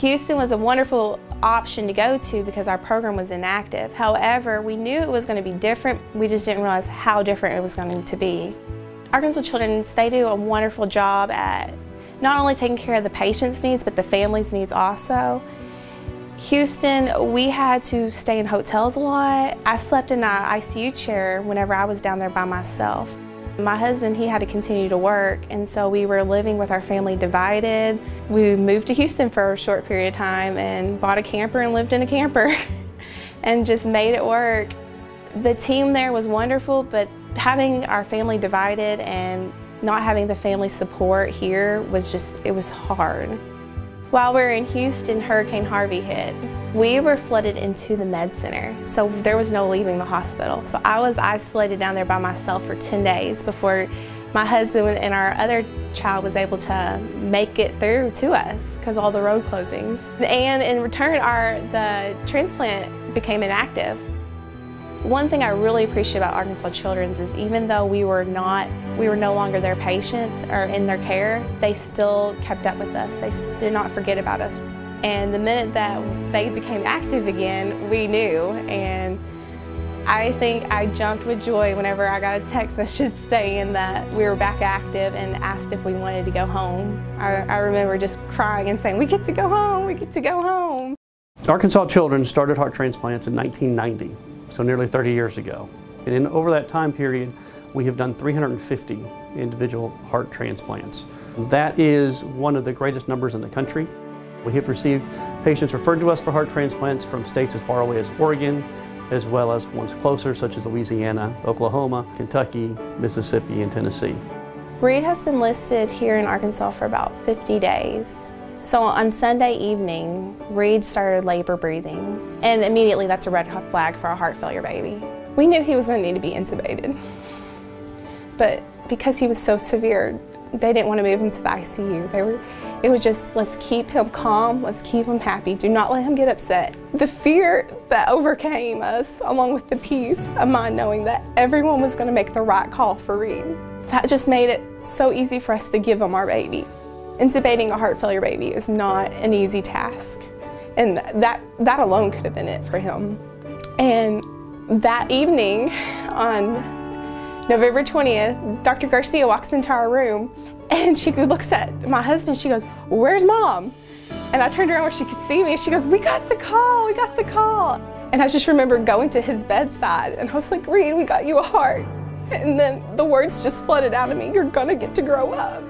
Houston was a wonderful option to go to because our program was inactive. However, we knew it was going to be different. We just didn't realize how different it was going to be. Arkansas Children's, they do a wonderful job at not only taking care of the patient's needs, but the family's needs also. Houston, we had to stay in hotels a lot. I slept in an ICU chair whenever I was down there by myself. My husband, he had to continue to work, and so we were living with our family divided. We moved to Houston for a short period of time and bought a camper and lived in a camper and just made it work. The team there was wonderful, but having our family divided and not having the family support here was just, it was hard. While we were in Houston, Hurricane Harvey hit. We were flooded into the med center, so there was no leaving the hospital. So I was isolated down there by myself for 10 days before my husband and our other child was able to make it through to us because all the road closings. And in return, the transplant became inactive. One thing I really appreciate about Arkansas Children's is even though we were no longer their patients or in their care, they still kept up with us. They did not forget about us. And the minute that they became active again, we knew. And I think I jumped with joy whenever I got a text message saying that we were back active and asked if we wanted to go home. I remember just crying and saying, "We get to go home, we get to go home." Arkansas Children's started heart transplants in 1990. So nearly 30 years ago. And over that time period, we have done 350 individual heart transplants. That is one of the greatest numbers in the country. We have received patients referred to us for heart transplants from states as far away as Oregon, as well as ones closer, such as Louisiana, Oklahoma, Kentucky, Mississippi, and Tennessee. Reed has been listed here in Arkansas for about 50 days. So on Sunday evening, Reed started labor breathing, and immediately that's a red flag for a heart failure baby. We knew he was going to need to be intubated, but because he was so severe, they didn't want to move him to the ICU. It was just, let's keep him calm, let's keep him happy, do not let him get upset. The fear that overcame us, along with the peace of mind knowing that everyone was going to make the right call for Reed, that just made it so easy for us to give him our baby. Intubating a heart failure baby is not an easy task, and that alone could have been it for him. And that evening, on November 20th, Dr. Garcia walks into our room, and she looks at my husband, she goes, "Where's Mom?" And I turned around where she could see me, and she goes, "We got the call, we got the call." And I just remember going to his bedside, and I was like, "Reed, we got you a heart." And then the words just flooded out of me, "You're gonna get to grow up."